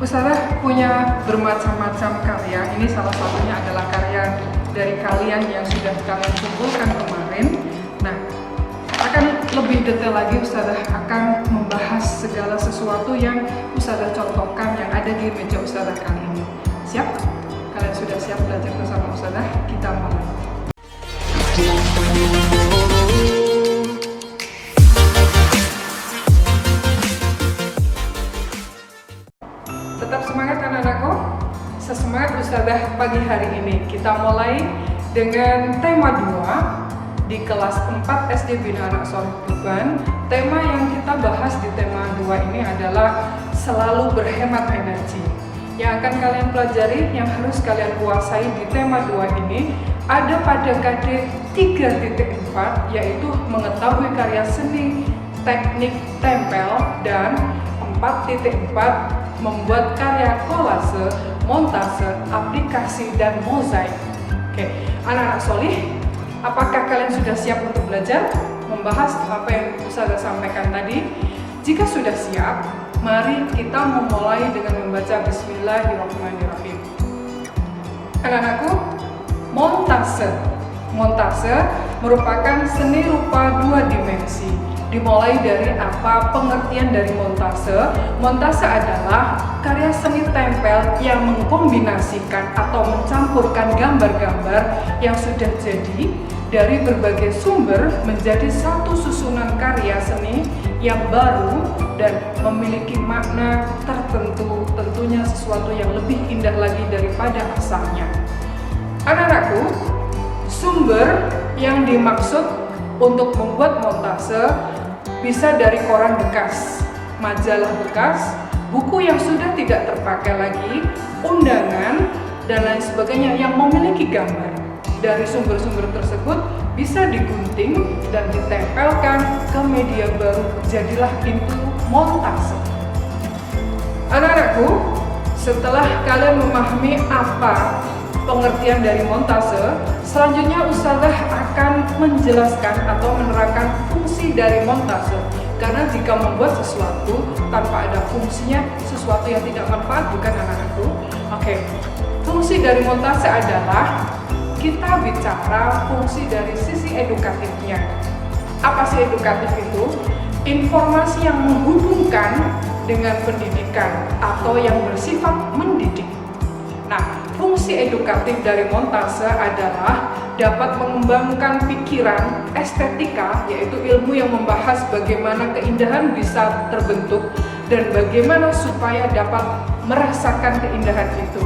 Ustazah punya bermacam-macam karya. Ini salah satunya adalah karya dari kalian yang sudah kalian kumpulkan kemarin. Nah, akan lebih detail lagi Ustazah akan membahas segala sesuatu yang Ustazah contohkan yang ada di meja Ustazah kali ini. Siap? Kalian sudah siap belajar bersama Ustazah? Kita mulai. Tetap semangat anak-anakku. Sesemangat Ustazah pagi hari ini. Kita mulai dengan tema 2 di kelas 4 SD Bina Anak Soleh Tuban. Tema yang kita bahas di tema 2 ini adalah selalu berhemat energi. Yang akan kalian pelajari, yang harus kalian kuasai di tema 2 ini ada pada KD 3.4, yaitu mengetahui karya seni, teknik tempel, dan 4.4 membuat karya kolase, montase, aplikasi, dan mozaik. Oke, anak-anak solih, apakah kalian sudah siap untuk belajar membahas apa yang Ustazah sampaikan tadi? Jika sudah siap, mari kita memulai dengan membaca Bismillahirrahmanirrahim. Anak-anakku, montase. Montase merupakan seni rupa 2 dimensi. Dimulai dari apa pengertian dari montase? Montase adalah karya seni tempel yang mengkombinasikan atau mencampurkan gambar-gambar yang sudah jadi dari berbagai sumber menjadi satu susunan karya seni yang baru dan memiliki makna tertentu, tentunya sesuatu yang lebih indah lagi daripada asalnya. Anak-anakku, sumber yang dimaksud untuk membuat montase bisa dari koran bekas, majalah bekas, buku yang sudah tidak terpakai lagi, undangan, dan lain sebagainya yang memiliki gambar. Dari sumber-sumber tersebut bisa digunting dan ditempelkan ke media baru, jadilah itu montase. Anak-anakku, setelah kalian memahami apa pengertian dari montase, selanjutnya Ustazah akan menjelaskan atau menerangkan fungsi dari montase. Karena jika membuat sesuatu tanpa ada fungsinya, sesuatu yang tidak manfaat, bukan anak-anakku? Oke, fungsi dari montase adalah kita bicara fungsi dari sisi edukatifnya. Apa sih edukatif itu? Informasi yang menghubungkan dengan pendidikan atau yang bersifat mendidik. Nah, fungsi edukatif dari montase adalah dapat mengembangkan pikiran, estetika, yaitu ilmu yang membahas bagaimana keindahan bisa terbentuk dan bagaimana supaya dapat merasakan keindahan itu.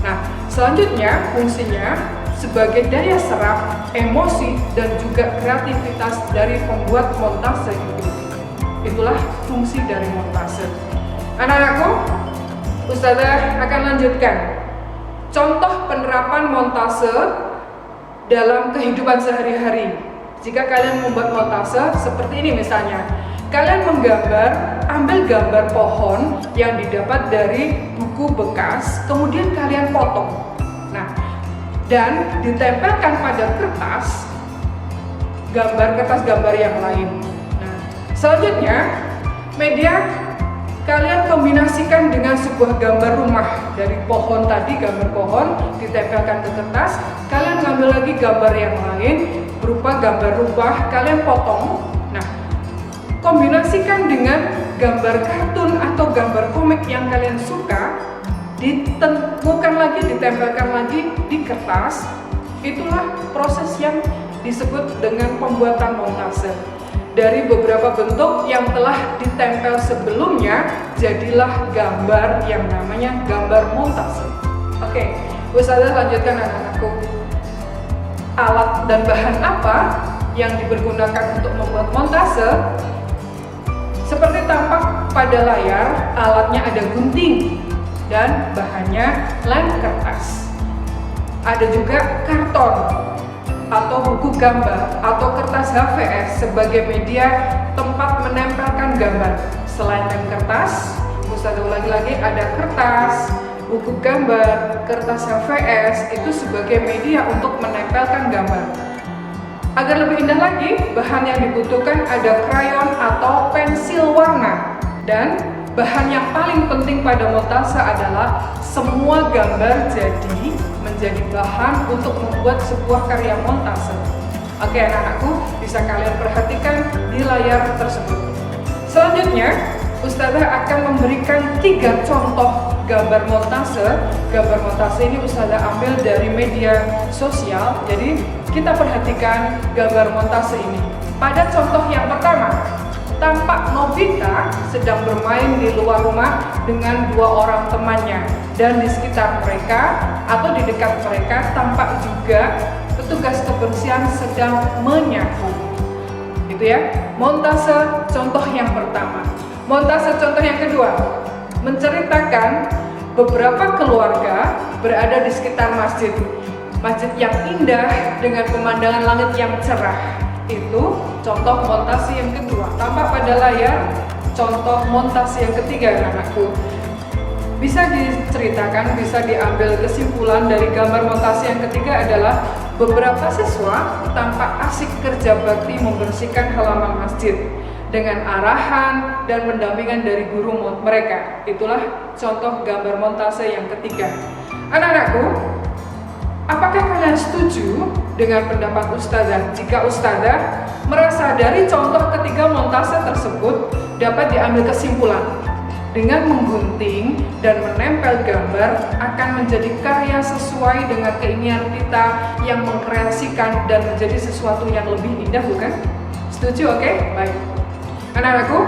Nah, selanjutnya fungsinya sebagai daya serap, emosi, dan juga kreativitas dari pembuat montase itu. Itulah fungsi dari montase. Anak-anakku, Ustazah akan lanjutkan. Contoh penerapan montase dalam kehidupan sehari-hari. Jika kalian membuat montase seperti ini misalnya, kalian menggambar, ambil gambar pohon yang didapat dari buku bekas, kemudian kalian potong. Nah, dan ditempelkan pada kertas gambar yang lain. Nah, selanjutnya media kalian kombinasikan dengan sebuah gambar rumah dari pohon tadi, gambar pohon ditempelkan ke kertas. Kalian ngambil lagi gambar yang lain berupa gambar rumah, kalian potong. Nah, kombinasikan dengan gambar kartun atau gambar komik yang kalian suka, ditemukan lagi, ditempelkan lagi di kertas. Itulah proses yang disebut dengan pembuatan montase. Dari beberapa bentuk yang telah ditempel sebelumnya, jadilah gambar yang namanya gambar montase. Oke, Ustazah lanjutkan anak-anakku. Alat dan bahan apa yang dipergunakan untuk membuat montase? Seperti tampak pada layar, alatnya ada gunting dan bahannya lem kertas. Ada juga karton atau buku gambar atau kertas HVS sebagai media tempat menempelkan gambar. Selain lem kertas, Ustazah ulangi lagi, ada kertas, buku gambar, kertas HVS itu sebagai media untuk menempelkan gambar. Agar lebih indah lagi, bahan yang dibutuhkan ada krayon atau pensil warna dan bahan yang paling penting pada montase adalah semua gambar menjadi bahan untuk membuat sebuah karya montase. Oke anak-anakku, bisa kalian perhatikan di layar tersebut. Selanjutnya, Ustazah akan memberikan 3 contoh gambar montase. Gambar montase ini Ustazah ambil dari media sosial, jadi kita perhatikan gambar montase ini. Pada contoh yang pertama, tampak Nobita sedang bermain di luar rumah dengan 2 orang temannya, dan di sekitar mereka atau di dekat mereka tampak juga petugas kebersihan sedang menyapu. Itu ya, montase contoh yang pertama. Montase contoh yang kedua, menceritakan beberapa keluarga berada di sekitar masjid. Masjid yang indah dengan pemandangan langit yang cerah. Itu contoh montase yang kedua. Tampak pada layar contoh montase yang ketiga anak-anakku. Bisa diceritakan, bisa diambil kesimpulan dari gambar montase yang ketiga adalah beberapa siswa tampak asik kerja bakti membersihkan halaman masjid dengan arahan dan pendampingan dari guru mereka. Itulah contoh gambar montase yang ketiga. Anak-anakku, apakah kalian setuju dengan pendapat Ustazah jika Ustazah merasa dari contoh ketiga montase tersebut dapat diambil kesimpulan dengan menggunting dan menempel gambar akan menjadi karya sesuai dengan keinginan kita yang mengkreasikan dan menjadi sesuatu yang lebih indah, bukan? Setuju? Oke? Baik. Anak-anakku,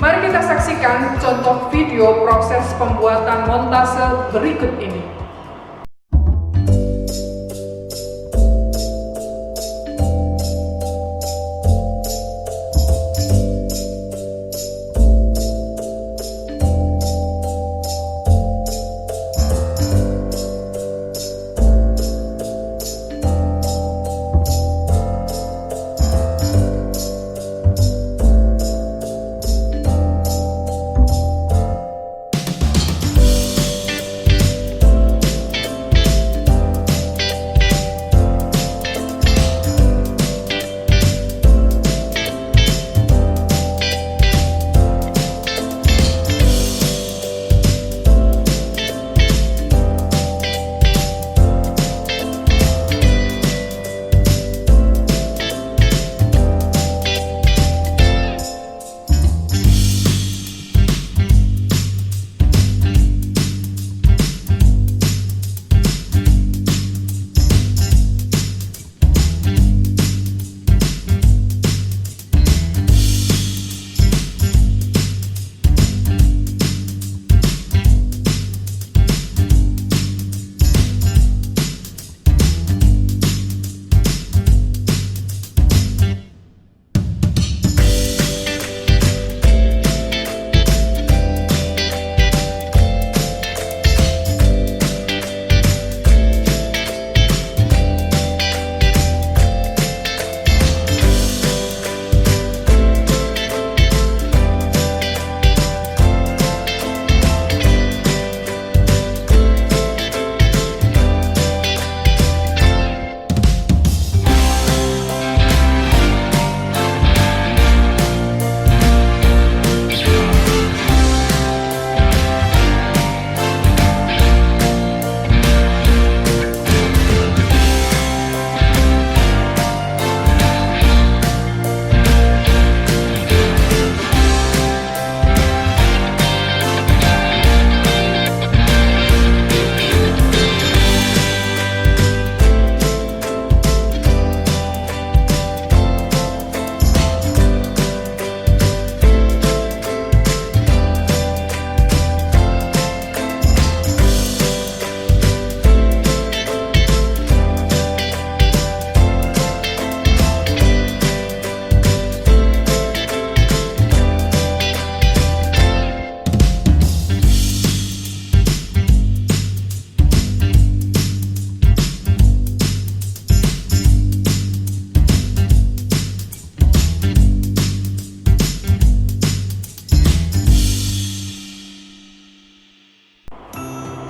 mari kita saksikan contoh video proses pembuatan montase berikut ini.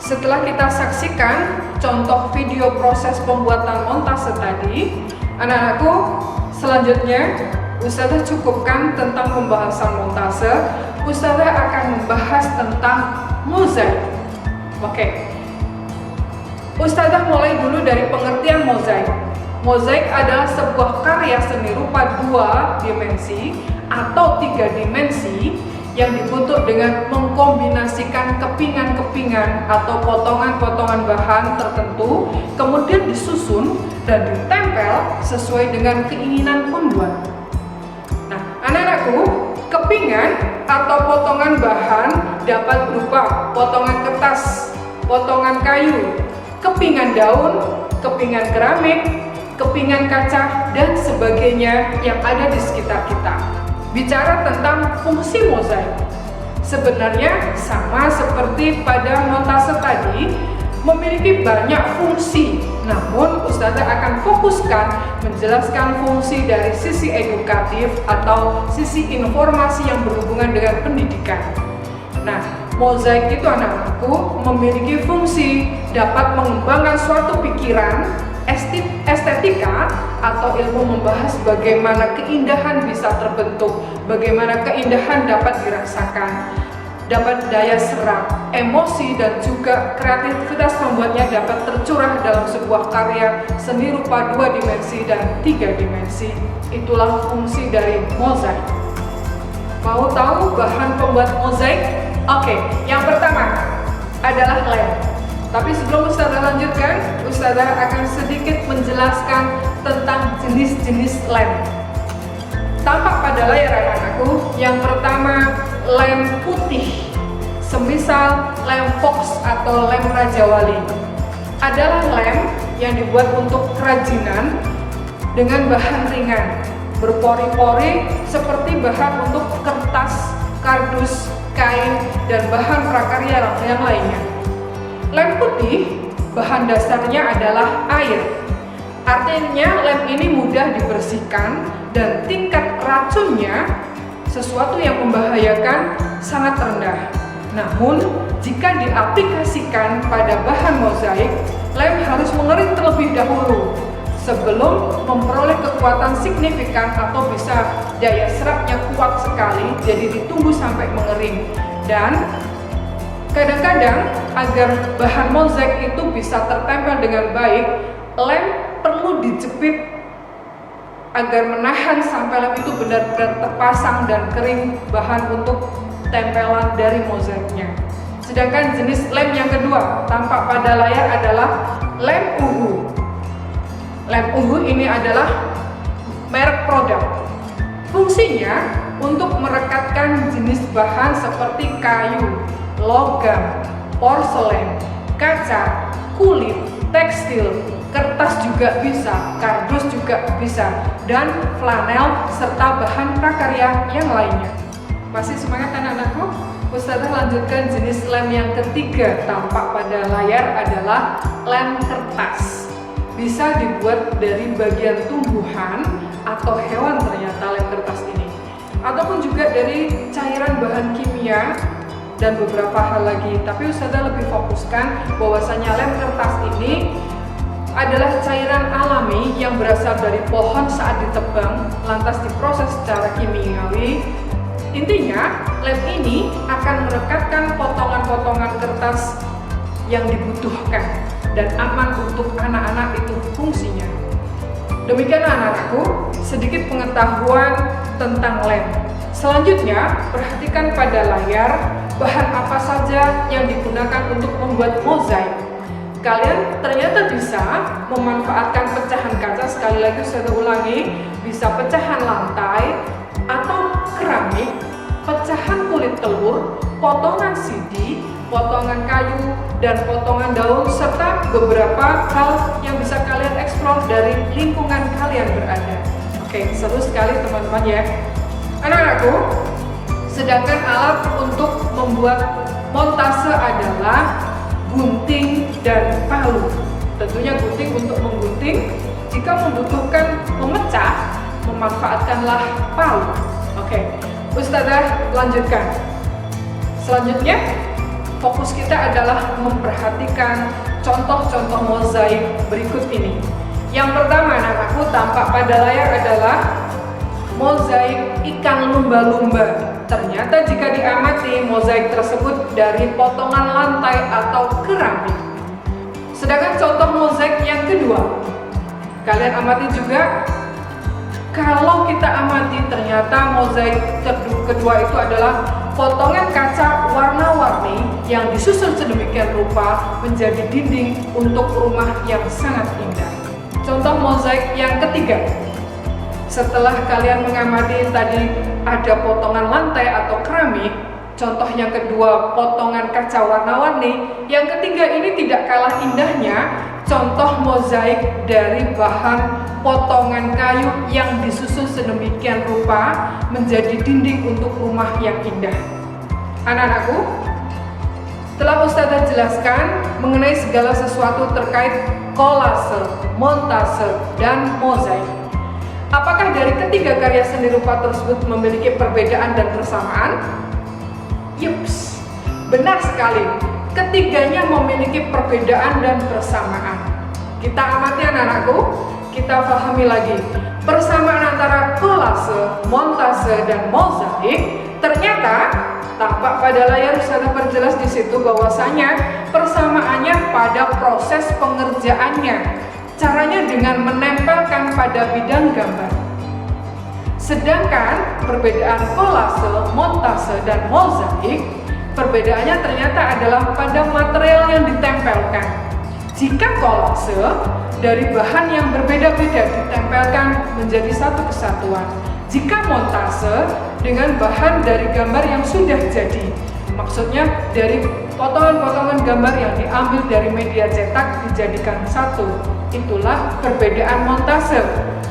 Setelah kita saksikan contoh video proses pembuatan montase tadi, anak-anakku, selanjutnya Ustazah cukupkan tentang pembahasan montase. Ustazah akan membahas tentang mozaik. Oke. Ustazah mulai dulu dari pengertian mozaik. Mozaik adalah sebuah karya seni rupa 2 dimensi atau 3 dimensi yang dibentuk dengan mengkombinasikan kepingan-kepingan atau potongan-potongan bahan tertentu, kemudian disusun dan ditempel sesuai dengan keinginan pembuat. Nah, anak-anakku, kepingan atau potongan bahan dapat berupa potongan kertas, potongan kayu, kepingan daun, kepingan keramik, kepingan kaca, dan sebagainya yang ada di sekitar kita. Bicara tentang fungsi mozaik, sebenarnya sama seperti pada montase tadi, memiliki banyak fungsi. Namun, Ustazah akan fokuskan menjelaskan fungsi dari sisi edukatif atau sisi informasi yang berhubungan dengan pendidikan. Nah, mozaik itu anak-anakku memiliki fungsi dapat mengembangkan suatu pikiran, estetika atau ilmu membahas bagaimana keindahan bisa terbentuk, bagaimana keindahan dapat dirasakan, dapat daya serap, emosi dan juga kreativitas membuatnya dapat tercurah dalam sebuah karya seni rupa 2 dimensi dan 3 dimensi. Itulah fungsi dari mozaik. Mau tahu bahan pembuat mozaik? Oke, yang pertama adalah lem. Tapi sebelum Ustazah lanjutkan, Ustazah akan sedikit menjelaskan tentang jenis-jenis lem. Tampak pada layar anak-anakku, yang pertama lem putih, semisal lem Fox atau lem Raja Wali. Adalah lem yang dibuat untuk kerajinan dengan bahan ringan, berpori-pori seperti bahan untuk kertas, kardus, kain, dan bahan prakarya yang lainnya. Lem putih, bahan dasarnya adalah air. Artinya lem ini mudah dibersihkan dan tingkat racunnya, sesuatu yang membahayakan, sangat rendah. Namun, jika diaplikasikan pada bahan mozaik, lem harus mengering terlebih dahulu sebelum memperoleh kekuatan signifikan atau bisa daya serapnya kuat sekali, jadi ditunggu sampai mengering. Dan kadang-kadang agar bahan mozaik itu bisa tertempel dengan baik, lem perlu dijepit agar menahan sampai lem itu benar-benar terpasang dan kering bahan untuk tempelan dari mozaiknya. Sedangkan jenis lem yang kedua tampak pada layar adalah lem ungu. Lem ungu ini adalah merek produk. Fungsinya untuk merekatkan jenis bahan seperti kayu, logam, porselen, kaca, kulit, tekstil, kertas juga bisa, kardus juga bisa, dan flanel serta bahan prakarya yang lainnya. Masih semangat anak-anakku? Ustazah lanjutkan jenis lem yang ketiga tampak pada layar adalah lem kertas. Bisa dibuat dari bagian tumbuhan atau hewan ternyata lem kertas ini, ataupun juga dari cairan bahan kimia dan beberapa hal lagi. Tapi Ustazah lebih fokuskan bahwasanya lem kertas ini adalah cairan alami yang berasal dari pohon saat ditebang lantas diproses secara kimiawi. Intinya, lem ini akan merekatkan potongan-potongan kertas yang dibutuhkan dan aman untuk anak-anak itu fungsinya. Demikian anak-anakku, sedikit pengetahuan tentang lem. Selanjutnya, perhatikan pada layar bahan apa saja yang digunakan untuk membuat mozaik. Kalian ternyata bisa memanfaatkan pecahan kaca, sekali lagi saya ulangi, bisa pecahan lantai atau keramik, pecahan kulit telur, potongan CD, potongan kayu, dan potongan daun, serta beberapa hal yang bisa kalian eksplor dari lingkungan kalian berada. Oke, seru sekali teman-teman ya. Anak-anakku, sedangkan alat untuk membuat montase adalah gunting dan palu. Tentunya gunting untuk menggunting, jika membutuhkan memecah, memanfaatkanlah palu. Oke, Ustazah lanjutkan. Selanjutnya, fokus kita adalah memperhatikan contoh-contoh mozaik berikut ini. Yang pertama anak-anakku tampak pada layar adalah mozaik ikan lumba-lumba. Ternyata jika diamati, mozaik tersebut dari potongan lantai atau keramik. Sedangkan contoh mozaik yang kedua, kalian amati juga. Kalau kita amati, ternyata mozaik kedua itu adalah potongan kaca warna-warni yang disusun sedemikian rupa menjadi dinding untuk rumah yang sangat indah. Contoh mozaik yang ketiga. Setelah kalian mengamati tadi ada potongan lantai atau keramik, contoh yang kedua potongan kaca warna-warni, yang ketiga ini tidak kalah indahnya, contoh mozaik dari bahan potongan kayu yang disusun sedemikian rupa menjadi dinding untuk rumah yang indah. Anak-anakku, telah Ustazah jelaskan mengenai segala sesuatu terkait kolase, montase, dan mozaik. Apakah dari ketiga karya seni rupa tersebut memiliki perbedaan dan persamaan? Yups, benar sekali. Ketiganya memiliki perbedaan dan persamaan. Kita amati anak-anakku, kita pahami lagi. Persamaan antara kolase, montase, dan mozaik ternyata tampak pada layar. Ustazah perjelas di situ bahwasanya persamaannya pada proses pengerjaannya. Caranya dengan menempelkan pada bidang gambar. Sedangkan perbedaan kolase, montase, dan mozaik, perbedaannya ternyata adalah pada material yang ditempelkan. Jika kolase, dari bahan yang berbeda-beda ditempelkan menjadi satu kesatuan. Jika montase, dengan bahan dari gambar yang sudah jadi. Maksudnya dari potongan-potongan gambar yang diambil dari media cetak dijadikan satu. Itulah perbedaan montase.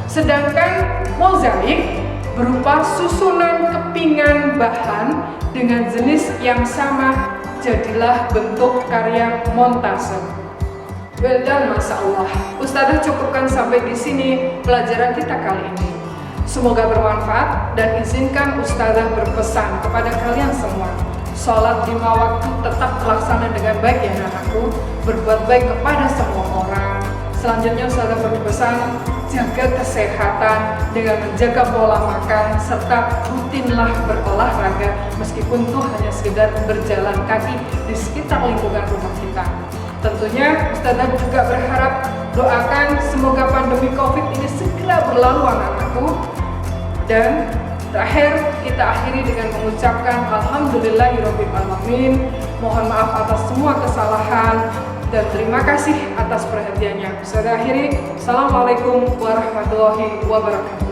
Sedangkan mozaik berupa susunan kepingan bahan dengan jenis yang sama, jadilah bentuk karya montase. Well done, Masya Allah. Ustazah cukupkan sampai di sini pelajaran kita kali ini. Semoga bermanfaat dan izinkan Ustazah berpesan kepada kalian semua. Sholat 5 waktu tetap terlaksana dengan baik ya anakku. Berbuat baik kepada semua orang. Selanjutnya Ustazah berpesan, jaga kesehatan dengan menjaga pola makan serta rutinlah berolahraga meskipun itu hanya sekedar berjalan kaki di sekitar lingkungan rumah kita. Tentunya Ustazah juga berharap doakan semoga pandemi COVID ini segera berlalu anak-anakku. Dan terakhir kita akhiri dengan mengucapkan alhamdulillahirabbil alamin. Mohon maaf atas semua kesalahan dan terima kasih atas perhatiannya. Saya akhiri. Assalamualaikum warahmatullahi wabarakatuh.